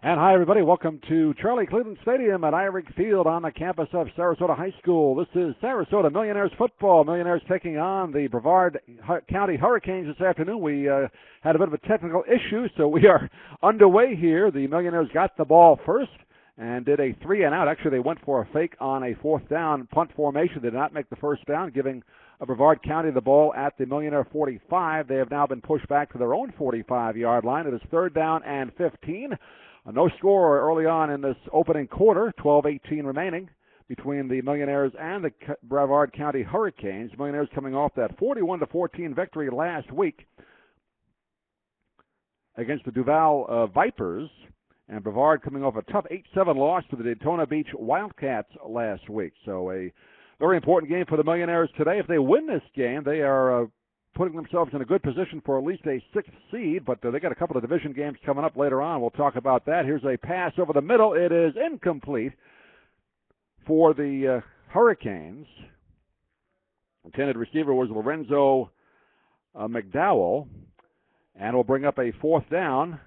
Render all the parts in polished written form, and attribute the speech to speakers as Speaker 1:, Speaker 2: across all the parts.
Speaker 1: And hi, everybody. Welcome to Charlie Cleveland Stadium at Irick Field on the campus of Sarasota High School. This is Sarasota Millionaires football. Millionaires taking on the Brevard County Hurricanes this afternoon. We had a bit of a technical issue, so we are underway here. The Millionaires got the ball first and did a 3-and-out. Actually, they went for a fake on a fourth down punt formation. They did not make the first down, giving Brevard County the ball at the Millionaire 45. They have now been pushed back to their own 45-yard line. It is 3rd down and 15. No score early on in this opening quarter, 12-18 remaining between the Millionaires and the Brevard County Hurricanes. Millionaires coming off that 41-14 victory last week against the Duval Vipers, and Brevard coming off a tough 8-7 loss to the Daytona Beach Wildcats last week. So a very important game for the Millionaires today. If they win this game, they are putting themselves in a good position for at least a 6th seed, but they got a couple of division games coming up later on. We'll talk about that. Here's a pass over the middle. It is incomplete for the Hurricanes. Intended receiver was Lorenzo McDowell, and will bring up a 4th down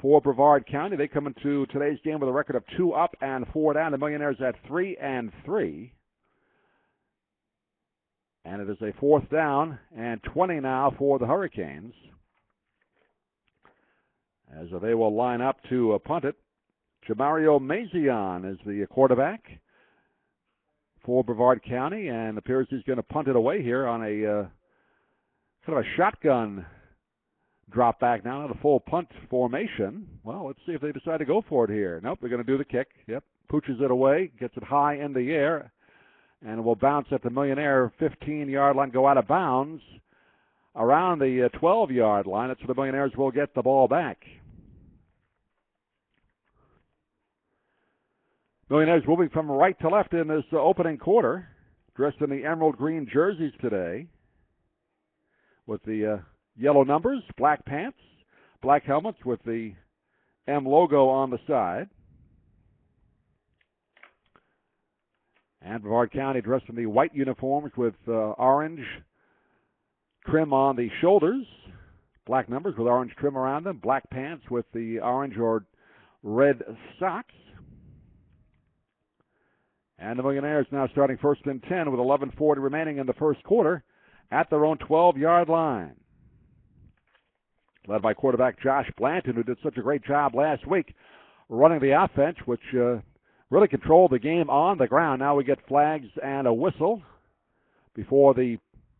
Speaker 1: for Brevard County. They come into today's game with a record of 2 up and 4 down. The Millionaires at 3-3. And it is a 4th down and 20 now for the Hurricanes, as they will line up to punt it. Jamario Mazion is the quarterback for Brevard County, and appears he's going to punt it away here on a kind of a shotgun drop back now, not a full punt formation. Well, let's see if they decide to go for it here. Nope, they're going to do the kick. Yep, pooches it away, gets it high in the air, and it will bounce at the Millionaire 15-yard line, go out of bounds around the 12-yard line. That's where the Millionaires will get the ball back. Millionaires moving from right to left in this opening quarter, dressed in the emerald green jerseys today with the yellow numbers, black pants, black helmets with the M logo on the side. And Brevard County dressed in the white uniforms with orange trim on the shoulders, black numbers with orange trim around them, black pants with the orange or red socks. And the Millionaires now starting 1st and 10 with 11:40 remaining in the first quarter at their own 12-yard line. Led by quarterback Josh Blanton, who did such a great job last week running the offense, which really controlled the game on the ground. Now we get flags and a whistle before the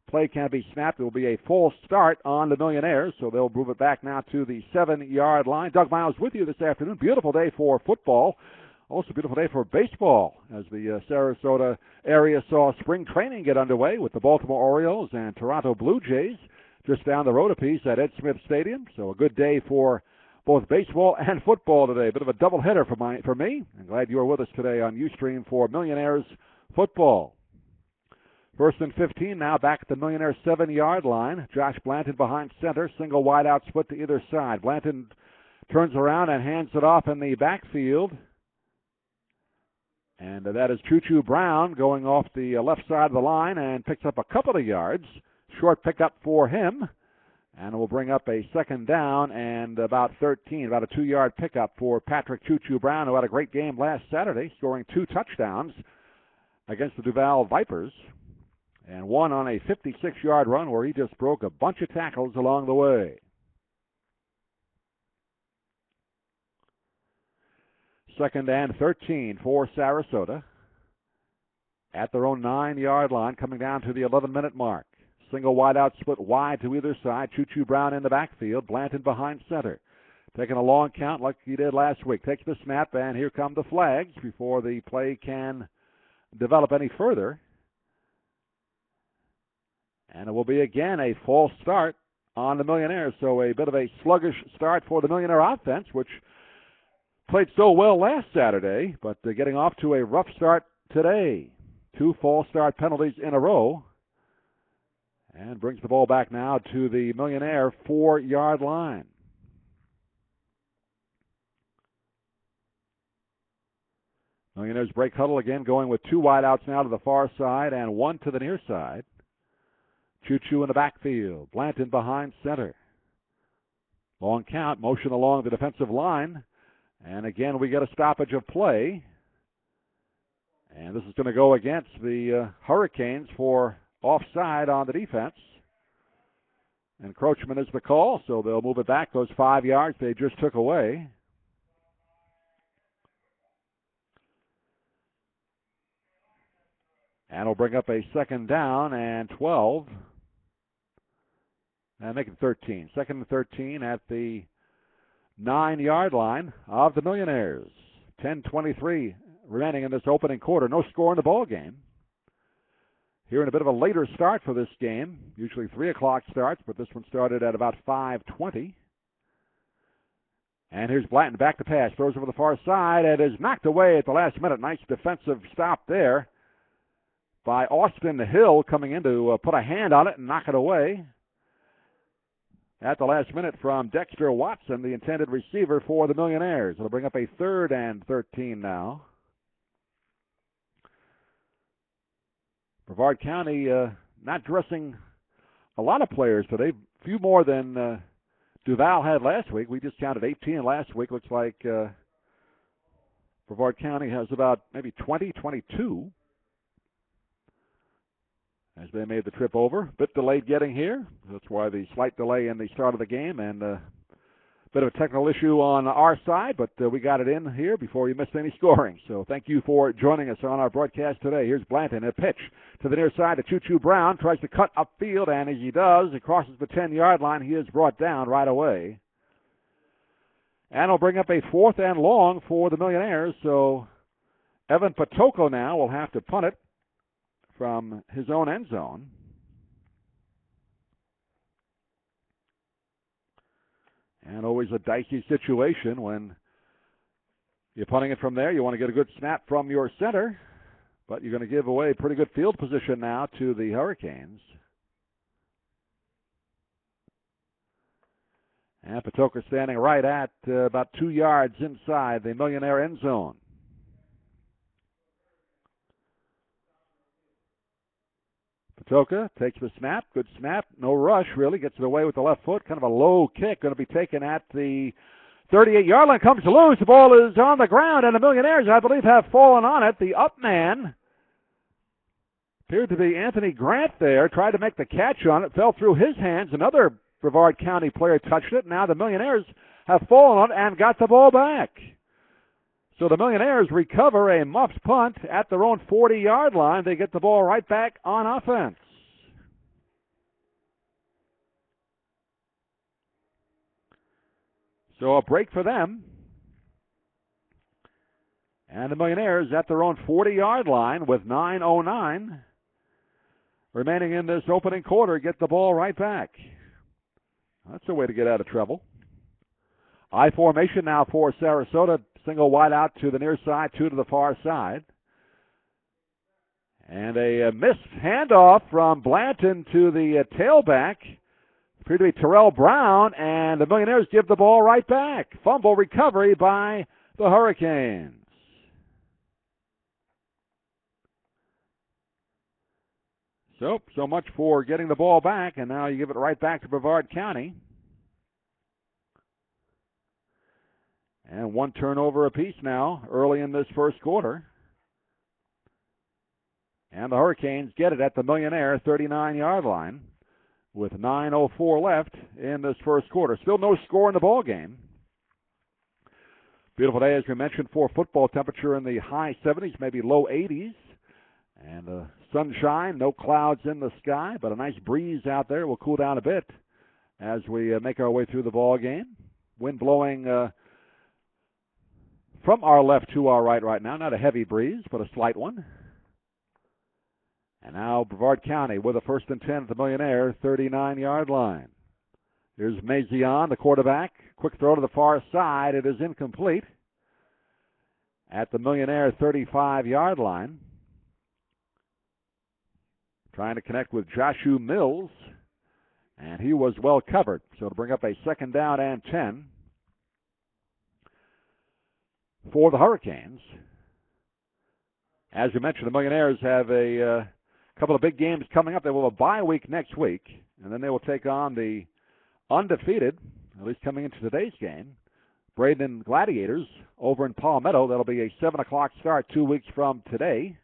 Speaker 1: play can be snapped. There will be a full start on the Millionaires, so they'll move it back now to the 7-yard line. Doug Miles with you this afternoon. Beautiful day for football. Also beautiful day for baseball, as the Sarasota area saw spring training get underway with the Baltimore Orioles and Toronto Blue Jays just down the road a piece at Ed Smith Stadium. So a good day for both baseball and football today. A bit of a doubleheader for me. I'm glad you are with us today on Ustream for Millionaires football. 1st and 15 now, back at the Millionaires 7-yard line. Josh Blanton behind center, single wide out split to either side. Blanton turns around and hands it off in the backfield. And that is Choo-Choo Brown going off the left side of the line and picks up a couple of yards. Short pickup for him. And we'll bring up a 2nd down and about 13, about a 2-yard pickup for Patrick Choo-Choo Brown, who had a great game last Saturday, scoring 2 touchdowns against the Duval Vipers, and one on a 56-yard run where he just broke a bunch of tackles along the way. Second and 13 for Sarasota at their own 9-yard line, coming down to the 11-minute mark. Single wide out split wide to either side. Choo-Choo Brown in the backfield. Blanton behind center. Taking a long count like he did last week. Takes the snap, and here come the flags before the play can develop any further. And it will be again a false start on the Millionaires. So a bit of a sluggish start for the Millionaire offense, which played so well last Saturday, but getting off to a rough start today. 2 false start penalties in a row. And brings the ball back now to the Millionaire 4-yard line. Millionaires break huddle again, going with 2 wideouts now to the far side and 1 to the near side. Choo-Choo in the backfield. Blanton behind center. Long count, motion along the defensive line. And again, we get a stoppage of play. And this is going to go against the Hurricanes for offside on the defense. Encroachment is the call, so they'll move it back those 5 yards they just took away. And it'll bring up a 2nd down and 12. And make it 13. 2nd and 13 at the 9-yard line of the Millionaires. 10:23 remaining in this opening quarter. No score in the ball game. Here in a bit of a later start for this game. Usually 3 o'clock starts, but this one started at about 5:20. And here's Blanton back to pass. Throws over the far side and is knocked away at the last minute. Nice defensive stop there by Austin Hill, coming in to put a hand on it and knock it away at the last minute from Dexter Watson, the intended receiver for the Millionaires. It'll bring up a 3rd and 13 now. Brevard County not dressing a lot of players today, few more than Duval had last week. We just counted 18 last week. Looks like Brevard County has about maybe 20, 22 as they made the trip over. A bit delayed getting here. That's why the slight delay in the start of the game, and a bit of a technical issue on our side, but we got it in here before you missed any scoring. So thank you for joining us on our broadcast today. Here's Blanton, a pitch to the near side to Choo-Choo Brown, tries to cut upfield, and as he does, it crosses the 10-yard line. He is brought down right away. And it'll bring up a 4th and long for the Millionaires, so Evan Patoco now will have to punt it from his own end zone. And always a dicey situation when you're punting it from there. You want to get a good snap from your center, but you're going to give away pretty good field position now to the Hurricanes. And Patoka standing right at about 2 yards inside the Millionaire end zone. Patoka takes the snap. Good snap. No rush, really. Gets it away with the left foot. Kind of a low kick. Going to be taken at the 38-yard line. Comes loose. The ball is on the ground, and the Millionaires, I believe, have fallen on it. The up man appeared to be Anthony Grant there. Tried to make the catch on it. Fell through his hands. Another Brevard County player touched it. Now the Millionaires have fallen on it and got the ball back. So the Millionaires recover a muffed punt at their own 40-yard line. They get the ball right back on offense. So a break for them. And the Millionaires at their own 40-yard line with 9:09 remaining in this opening quarter get the ball right back. That's a way to get out of trouble. I formation now for Sarasota. Single wide out to the near side, 2 to the far side. And a missed handoff from Blanton to the tailback. Appeared to be Terrell Brown, and the Millionaires give the ball right back. Fumble recovery by the Hurricanes. So much for getting the ball back, and now you give it right back to Brevard County. And 1 turnover apiece now early in this first quarter. And the Hurricanes get it at the Millionaire 39-yard line with 9:04 left in this first quarter. Still no score in the ball game. Beautiful day, as we mentioned, for football. Temperature in the high 70s, maybe low 80s. And sunshine, no clouds in the sky, but a nice breeze out there. Will cool down a bit as we make our way through the ball game. Wind blowing from our left to our right now. Not a heavy breeze, but a slight one. And now Brevard County with a 1st and 10 at the Millionaire 39-yard line. Here's Mazion, the quarterback. Quick throw to the far side. It is incomplete at the Millionaire 35-yard line. Trying to connect with Joshua Mills, and he was well covered. So to bring up a 2nd down and 10 for the Hurricanes. As you mentioned, the Millionaires have a couple of big games coming up. They will have a bye week next week, and then they will take on the undefeated, at least coming into today's game, Braden Gladiators over in Palmetto. That'll be a 7 o'clock start 2 weeks from today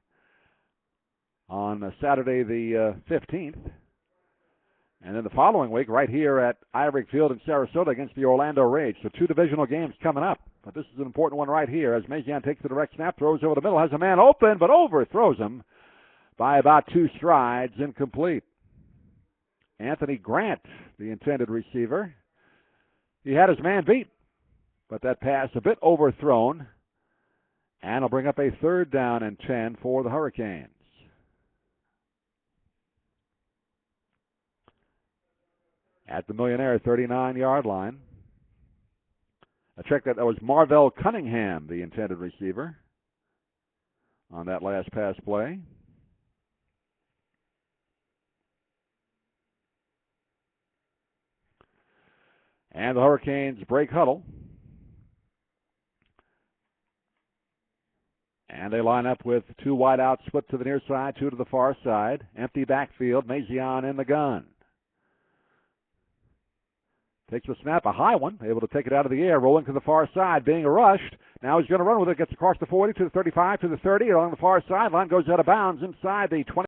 Speaker 1: on Saturday the 15th. And then the following week, right here at Iverick Field in Sarasota against the Orlando Rage. So 2 divisional games coming up. But this is an important one right here as Mazian takes the direct snap, throws over the middle, has a man open, but overthrows him by about 2 strides, incomplete. Anthony Grant, the intended receiver. He had his man beat, but that pass a bit overthrown. And will bring up a 3rd down and 10 for the Hurricanes. At the Millionaire 39-yard line. I checked that was Marvell Cunningham, the intended receiver, on that last pass play. And the Hurricanes break huddle. And they line up with 2 wide outs, split to the near side, 2 to the far side. Empty backfield, Mazian in the gun. Takes the snap, a high one, able to take it out of the air, rolling to the far side, being rushed. Now he's going to run with it, gets across the 40 to the 35 to the 30, along the far sideline, goes out of bounds inside the 20.